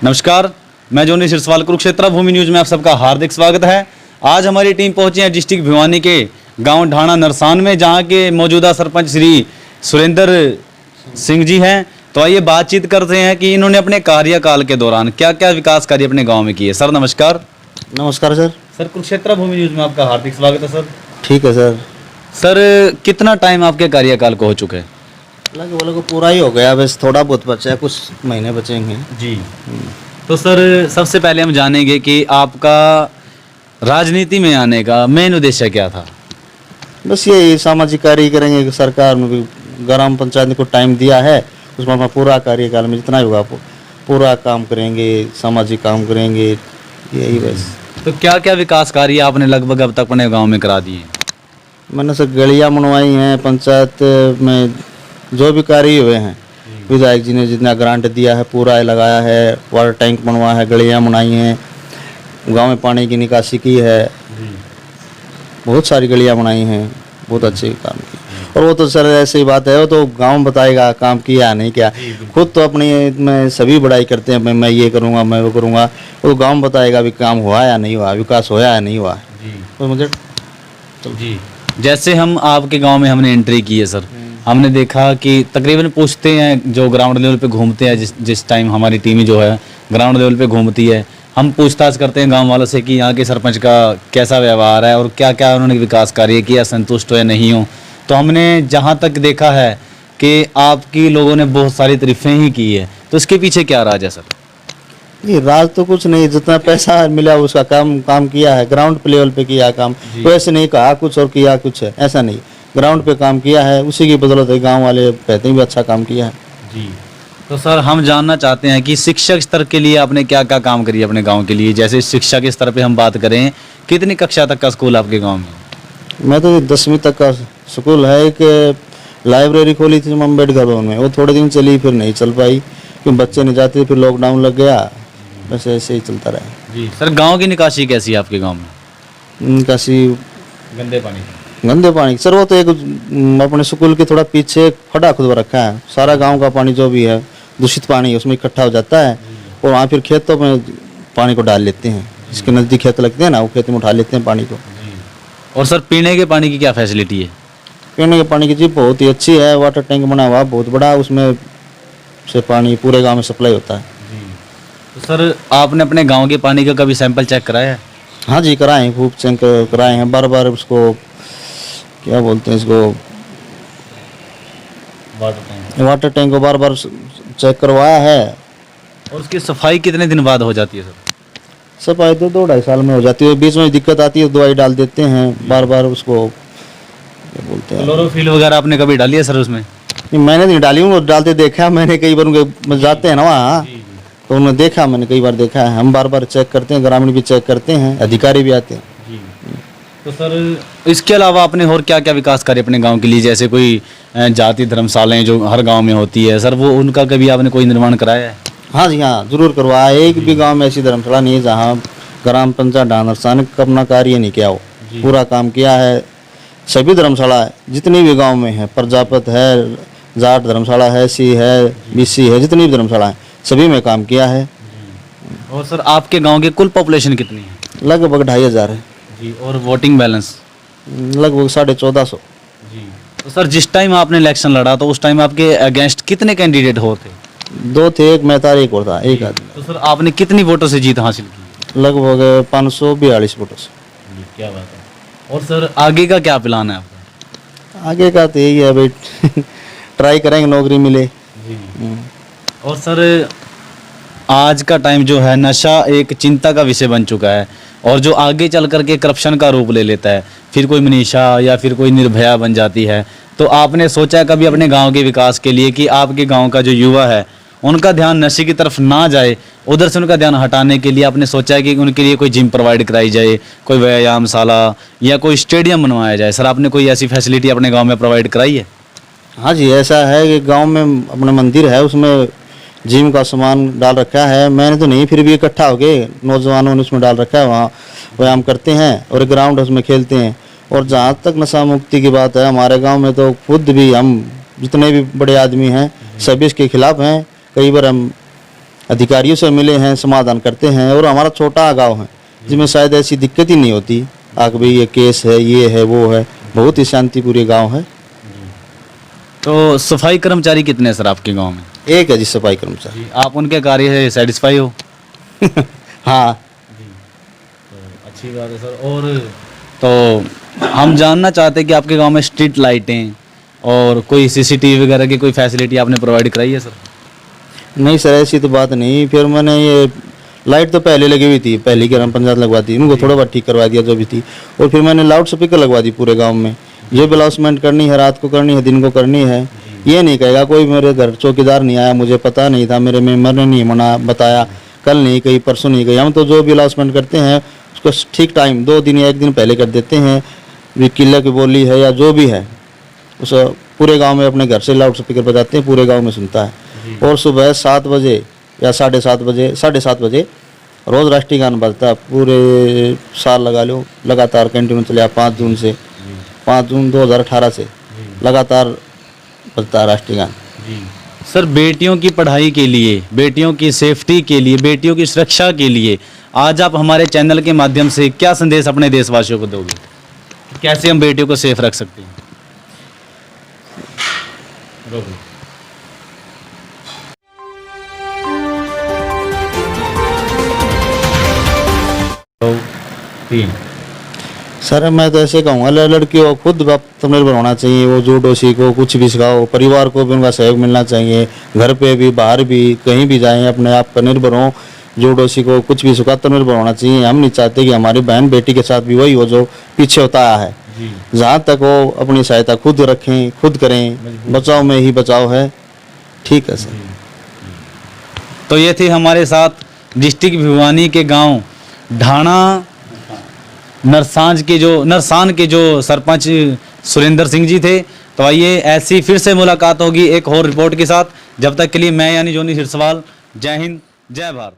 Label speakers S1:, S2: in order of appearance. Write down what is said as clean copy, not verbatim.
S1: नमस्कार, मैं जोनी सिरसवाल कुरुक्षेत्र भूमि न्यूज में आप सबका हार्दिक स्वागत है। आज हमारी टीम पहुंची है डिस्ट्रिक्ट भिवानी के गांव ढाणा नरसान में, जहां के मौजूदा सरपंच श्री सुरेंद्र सिंह जी हैं। तो आइए बातचीत करते हैं कि इन्होंने अपने कार्यकाल के दौरान क्या क्या विकास कार्य अपने गाँव में किए। सर नमस्कार।
S2: नमस्कार सर।
S1: सर कुरुक्षेत्र भूमि न्यूज में आपका हार्दिक स्वागत है सर।
S2: ठीक है सर।
S1: सर कितना टाइम आपके कार्यकाल को हो चुका है?
S2: लगभग पूरा ही हो गया, बस थोड़ा बहुत बचा है, कुछ महीने बचेंगे
S1: जी। तो सर सबसे पहले हम जानेंगे कि आपका राजनीति में आने का मेन उद्देश्य क्या था?
S2: बस ये सामाजिक कार्य करेंगे कि सरकार ने भी ग्राम पंचायत को टाइम दिया है, उसमें अपना पूरा कार्यकाल में जितना होगा पूरा काम करेंगे, सामाजिक काम करेंगे, यही बस।
S1: तो क्या क्या विकास कार्य आपने लगभग अब तक अपने गांव में करा दिए?
S2: मैंने सर गलियाँ बनवाई हैं, पंचायत में जो भी कार्य हुए हैं विधायक जी ने जितना ग्रांट दिया है पूरा लगाया है। वाटर टैंक बनवाया है, गलियाँ बनाई हैं, गांव में पानी की निकासी की है, बहुत सारी गलियाँ बनाई हैं, बहुत अच्छे काम किए। और वो तो सर ऐसी ही बात है, वो तो गांव बताएगा काम किया नहीं क्या। खुद तो अपनी में सभी बड़ाई करते हैं, मैं ये करूँगा, मैं वो करूँगा, वो गांव बताएगा भी काम हुआ या नहीं हुआ, विकास होया या नहीं हुआ। तो मुझे
S1: जी, जैसे हम आपके गांव में हमने एंट्री की है सर, हमने देखा कि तकरीबन पूछते हैं जो ग्राउंड लेवल पे घूमते हैं, जिस टाइम हमारी टीम जो है ग्राउंड लेवल पे घूमती है, हम पूछताछ करते हैं गांव वालों से कि यहाँ के सरपंच का कैसा व्यवहार है और क्या क्या उन्होंने विकास कार्य किया, संतुष्ट हो या नहीं हो। तो हमने जहाँ तक देखा है कि आपकी लोगों ने बहुत सारी तारीफें ही की है, तो इसके पीछे क्या राज है सर?
S2: नहीं, राज तो कुछ नहीं, जितना पैसा मिला उसका काम किया है, ग्राउंड लेवल पे किया काम। तो ऐसे नहीं कहा कुछ और किया कुछ है, ऐसा नहीं, ग्राउंड पे काम किया है, उसी की बदौलत गांव वाले कहते हैं भी अच्छा काम किया है।
S1: जी। तो सर हम जानना चाहते हैं कि शिक्षक स्तर के लिए आपने क्या क्या काम करिए अपने गांव के लिए। जैसे शिक्षा के स्तर पे हम बात करें, कितनी कक्षा तक का स्कूल आपके गांव में?
S2: मैं तो 10वीं तक का स्कूल है, एक लाइब्रेरी खोली थी अम्बेडकर भवन में, वो थोड़े दिन चली फिर नहीं चल पाई क्योंकि बच्चे नहीं जाते, फिर लॉकडाउन लग गया, बस ऐसे ही चलता रहा।
S1: जी सर, गाँव की निकासी कैसी है आपके गाँव में?
S2: निकासी
S1: गंदे पानी
S2: गंदे पानी सर, वो तो एक अपने स्कूल के थोड़ा पीछे खड्डा खुदवा रखा है, सारा गांव का पानी जो भी है दूषित पानी उसमें इकट्ठा हो जाता है और वहाँ फिर खेतों में पानी को डाल लेते हैं, जिसके नज़दीक खेत लगते हैं ना, वो खेत में उठा लेते हैं पानी को।
S1: और सर पीने के पानी की क्या फैसिलिटी है?
S2: पीने के पानी की जी बहुत ही अच्छी है, वाटर टैंक बना हुआ बहुत बड़ा, उसमें से पानी पूरे गाँव में सप्लाई होता है।
S1: तो सर आपने अपने गाँव के पानी का कभी सैंपल चेक कराया है?
S2: हाँ जी, कराए हैं, खूब चेक कराए हैं, बार बार उसको क्या बोलते हैं इसको, वाटर टैंक को बार बार चेक करवाया है।
S1: और उसकी सफाई कितने दिन बाद हो जाती है सर?
S2: सफाई तो 2-2.5 साल में हो जाती है, बीच में दिक्कत आती है, दवाई डाल देते हैं बार बार उसको, क्या बोलते हैं,
S1: क्लोरोफिल वगैरह आपने कभी डाली है सर उसमें?
S2: नहीं, मैंने नहीं डाली हूँ, डालते देखा मैंने कई बार, उनके जाते हैं ना वहाँ तो उन्होंने देखा, मैंने कई बार देखा है, हम बार बार चेक करते हैं, ग्रामीण भी चेक करते हैं, अधिकारी भी आते हैं।
S1: तो सर इसके अलावा आपने और क्या क्या विकास कार्य अपने गांव के लिए, जैसे कोई जाति धर्मशालाएं जो हर गांव में होती है सर, वो उनका कभी आपने कोई निर्माण कराया है?
S2: हाँ जी, हाँ जरूर करवाया। एक भी गांव में ऐसी धर्मशाला नहीं है जहाँ ग्राम पंचायत ढाणा का अपना कार्य नहीं किया हो, पूरा काम किया है। सभी धर्मशाला जितनी भी गाँव में है, प्रजापत है, जाट धर्मशाला है, सी है, बीसी है, जितनी भी धर्मशाला है सभी में काम किया है।
S1: और सर आपके गाँव की कुल पॉपुलेशन कितनी है?
S2: लगभग 2500 है
S1: जी। और वोटिंग बैलेंस?
S2: लगभग 1450।
S1: जी। तो सर जिस टाइम आपने इलेक्शन लड़ा तो उस टाइम आपके अगेंस्ट कितने कैंडिडेट हो थे?
S2: 2 थे, एक मैं था, एक और था, एक आदमी।
S1: तो सर आपने कितनी वोटों से जीत हासिल की?
S2: लगभग 542 वोटों से।
S1: क्या बात है। और सर आगे का क्या प्लान है आपका?
S2: आगे का तो यही है भाई ट्राई करेंगे नौकरी मिले।
S1: और सर आज का टाइम जो है, नशा एक चिंता का विषय बन चुका है और जो आगे चल करके करप्शन का रूप ले लेता है, फिर कोई मनीषा या फिर कोई निर्भया बन जाती है। तो आपने सोचा कभी अपने गांव के विकास के लिए कि आपके गांव का जो युवा है उनका ध्यान नशे की तरफ ना जाए, उधर से उनका ध्यान हटाने के लिए आपने सोचा है कि उनके लिए कोई जिम प्रोवाइड कराई जाए, कोई व्यायामशाला या कोई स्टेडियम बनवाया जाए? सर आपने कोई ऐसी फैसिलिटी अपने गाँव में प्रोवाइड कराई है?
S2: हाँ जी, ऐसा है कि गांव में अपना मंदिर है, उसमें जिम का सामान डाल रखा है, मैंने तो नहीं, फिर भी इकट्ठा हो गए नौजवानों ने उसमें डाल रखा है, वहाँ व्यायाम करते हैं और ग्राउंड है उसमें खेलते हैं। और जहाँ तक नशा मुक्ति की बात है, हमारे गांव में तो खुद भी हम जितने भी बड़े आदमी हैं सभी इसके खिलाफ हैं। कई बार हम अधिकारियों से मिले हैं, समाधान करते हैं। और हमारा छोटा गांव है जिसमें शायद ऐसी दिक्कत ही नहीं होती आग भाई ये केस है, ये है, वो है। बहुत ही शांतिपूर्ण गांव है।
S1: तो सफाई कर्मचारी कितने हैं सर आपके गांव में?
S2: एक है जी सफाई कर्मचारी।
S1: आप उनके कार्य से सेटिस्फाई हो?
S2: हाँ,
S1: अच्छी बात है सर। और तो हम जानना चाहते हैं कि आपके गांव में स्ट्रीट लाइटें और कोई सीसीटीवी वगैरह की कोई फैसिलिटी आपने प्रोवाइड कराई है सर?
S2: नहीं सर ऐसी तो बात नहीं। फिर मैंने ये लाइट तो पहले लगी हुई थी, पहली ग्राम पंचायत लगवा दी, उनको थोड़ा बहुत ठीक करवा दिया जो भी थी। और फिर मैंने लाउड स्पीकर लगवा दी पूरे गांव में। जो भी अनाउंसमेंट करनी है, रात को करनी है, दिन को करनी है। ये नहीं कहेगा कोई मेरे घर चौकीदार नहीं आया, मुझे पता नहीं था, मेरे मेम्बर ने नहीं मना बताया, कल नहीं कही, परसों नहीं कही। हम तो जो भी अनाउंसमेंट करते हैं उसको ठीक टाइम 2 दिन या 1 दिन पहले कर देते हैं। किले की बोली है या जो भी है उस पूरे गांव में अपने घर से लाउड स्पीकर बजाते हैं, पूरे गांव में सुनता है। और सुबह 7 बजे या 7:30 बजे रोज़ राष्ट्रीय गान बजता है। पूरे साल लगा लो लगातार कंटिन्यू चले 5 जून से 5 जून 2018 से लगातार बजता है राष्ट्रीय गान।
S1: सर बेटियों की पढ़ाई के लिए, बेटियों की सेफ्टी के लिए, बेटियों की सुरक्षा के लिए आज आप हमारे चैनल के माध्यम से क्या संदेश अपने देशवासियों को दोगे? कैसे हम बेटियों को सेफ रख सकते हैं?
S2: सर मैं तो ऐसे कहूँगा लड़कियों को खुद आत्मनिर्भर होना चाहिए। वो जूडो सीखो, कुछ भी सिखाओ, परिवार को भी उनका सहयोग मिलना चाहिए। घर पे भी, बाहर भी, कहीं भी जाएं अपने आप पर निर्भर हों। जूडो सीखो, कुछ भी सीखो, आत्मनिर्भर होना चाहिए। हम नहीं चाहते कि हमारी बहन बेटी के साथ भी वही हो जो पीछे होता आया है। जहाँ तक वो अपनी सहायता खुद रखें, खुद करें। बचाव में ही बचाव है। ठीक है सर।
S1: तो ये थे हमारे साथ डिस्ट्रिक्ट भिवानी के गांव ढाणा नरसान के जो सरपंच सुरेंद्र सिंह जी थे। तो आइए ऐसी फिर से मुलाकात होगी एक और रिपोर्ट के साथ। जब तक के लिए मैं यानी जोनी सिरसवाल, जय हिंद, जय भारत।